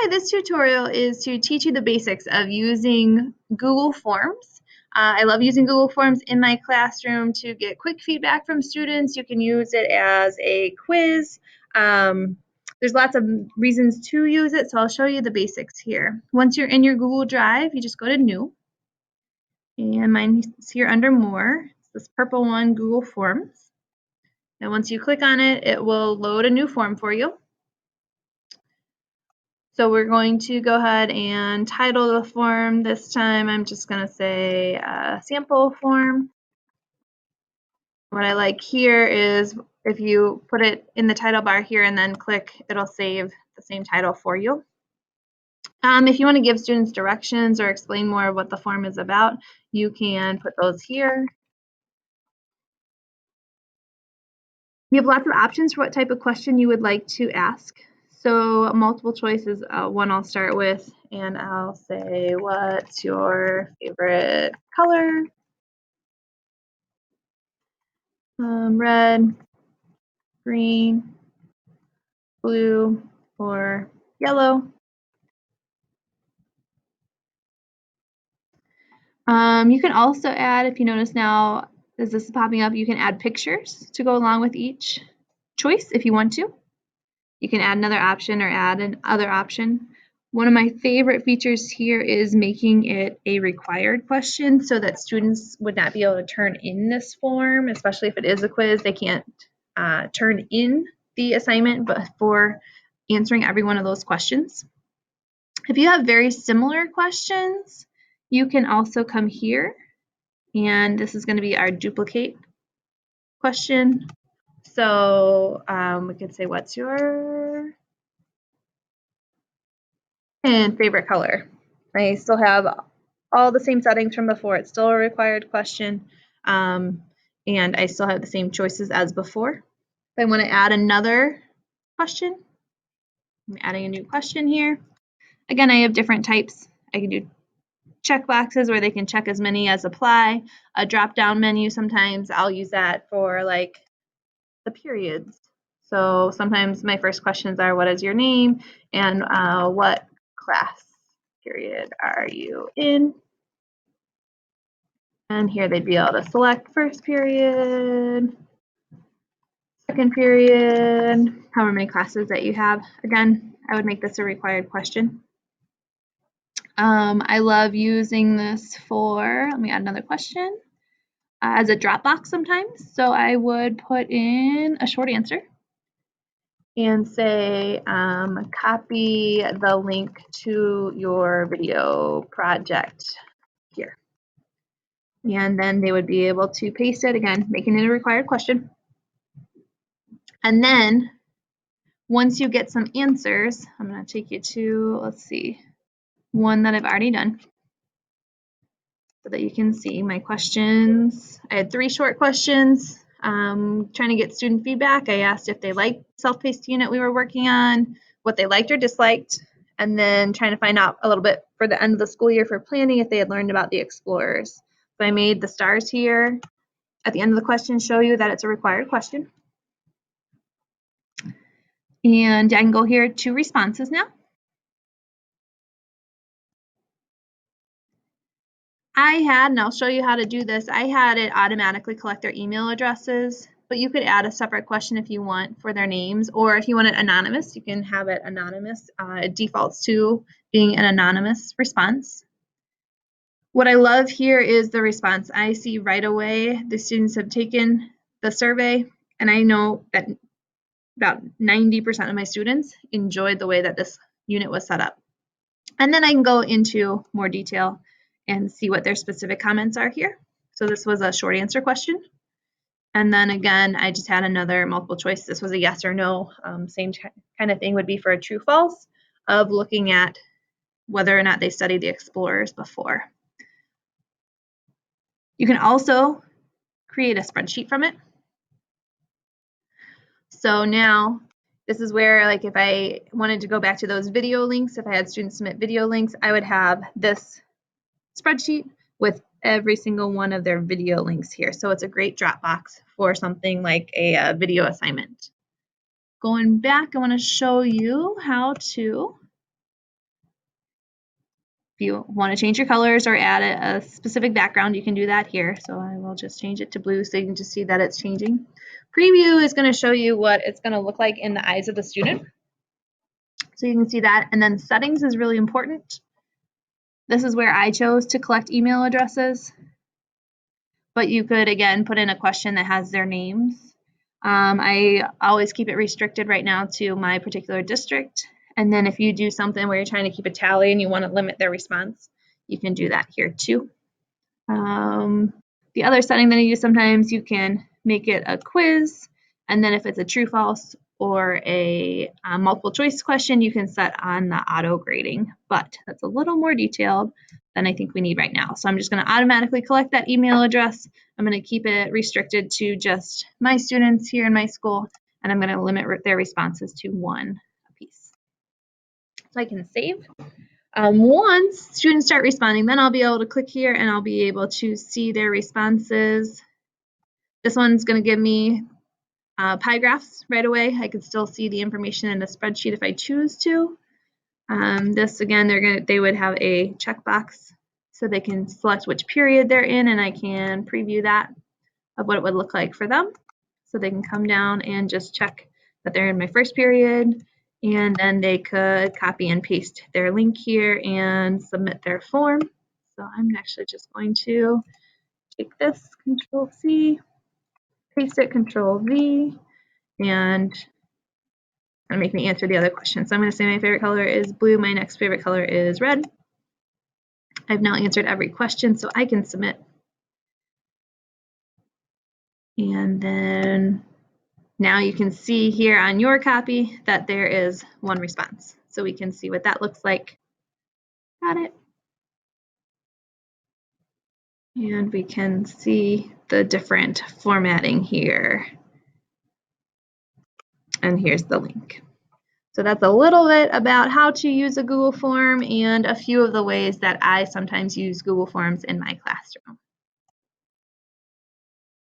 Hi, this tutorial is to teach you the basics of using Google Forms. I love using Google Forms in my classroom to get quick feedback from students. You can use it as a quiz. There's lots of reasons to use it, so I'll show you the basics here. Once you're in your Google Drive, you just go to New. And mine is here under More. It's this purple one, Google Forms. And once you click on it, it will load a new form for you. So we're going to go ahead and title the form. This time I'm just going to say sample form. What I like here is if you put it in the title bar here and then click, it'll save the same title for you. If you want to give students directions or explain more of what the form is about, you can put those here. You have lots of options for what type of question you would like to ask. So multiple choice is one I'll start with, and I'll say, what's your favorite color? Red, green, blue, or yellow. You can also add, if you notice now, as this is popping up, you can add pictures to go along with each choice if you want to. You can add another option or add another option. One of my favorite features here is making it a required question so that students would not be able to turn in this form, especially if it is a quiz. They can't turn in the assignment before answering every one of those questions. If you have very similar questions, you can also come here, and this is going to be our duplicate question. So we could say, what's your favorite color? I still have all the same settings from before. It's still a required question, and I still have the same choices as before. If I want to add another question, I'm adding a new question here. Again, I have different types. I can do check boxes where they can check as many as apply. A drop-down menu, sometimes I'll use that for like the periods. So sometimes my first questions are, what is your name and what class period are you in? And here they'd be able to select first period, second period, however many classes that you have. Again, I would make this a required question. I love using this for, let me add another question, as a Dropbox sometimes. So I would put in a short answer and say, copy the link to your video project here. And then they would be able to paste it, again, making it a required question. And then once you get some answers, I'm going to take you to, let's see, one that I've already done so that you can see my questions. I had 3 short questions. Trying to get student feedback. I asked if they liked self-paced unit we were working on, what they liked or disliked, and then trying to find out a little bit for the end of the school year for planning if they had learned about the explorers. So I made the stars here at the end of the question show you that it's a required question. And I can go here to responses now. I had, and I'll show you how to do this, I had it automatically collect their email addresses, but you could add a separate question if you want for their names, or if you want it anonymous, you can have it anonymous. It defaults to being an anonymous response. What I love here is the response. I see right away the students have taken the survey, and I know that about 90% of my students enjoyed the way that this unit was set up. And then I can go into more detail and see what their specific comments are here. So this was a short answer question. And then again, I just had another multiple choice. This was a yes or no. Same kind of thing would be for a true false of looking at whether or not they studied the explorers before. You can also create a spreadsheet from it. So now this is where, like, if I wanted to go back to those video links, if I had students submit video links, I would have this spreadsheet with every single one of their video links here. So it's a great Dropbox for something like a video assignment. Going back, I want to show you how to If you want to change your colors or add a specific background, you can do that here. So I will just change it to blue so you can just see that it's changing. Preview is going to show you what it's going to look like in the eyes of the student. So you can see that. And then settings is really important. This is where I chose to collect email addresses. But you could, again, put in a question that has their names. I always keep it restricted right now to my particular district. And then if you do something where you're trying to keep a tally and you want to limit their response, you can do that here too. The other setting that I use sometimes, you can make it a quiz. And then if it's a true, false, or a multiple choice question, you can set on the auto grading. But that's a little more detailed than I think we need right now. So I'm just going to automatically collect that email address. I'm going to keep it restricted to just my students here in my school, and I'm going to limit their responses to 1 apiece. So I can save. Once students start responding, then I'll be able to click here and I'll be able to see their responses. This one's going to give me pie graphs right away. I can still see the information in the spreadsheet if I choose to. This again, they would have a checkbox so they can select which period they're in, and I can preview that of what it would look like for them. So they can come down and just check that they're in my first period, and then they could copy and paste their link here and submit their form. So I'm actually just going to take this, Control C, paste it, Control V, and make me answer the other question. So I'm going to say my favorite color is blue. My next favorite color is red. I've now answered every question, so I can submit. And then now you can see here on your copy that there is 1 response. So we can see what that looks like. Got it. And we can see the different formatting here. And here's the link. So that's a little bit about how to use a Google form and a few of the ways that I sometimes use Google Forms in my classroom.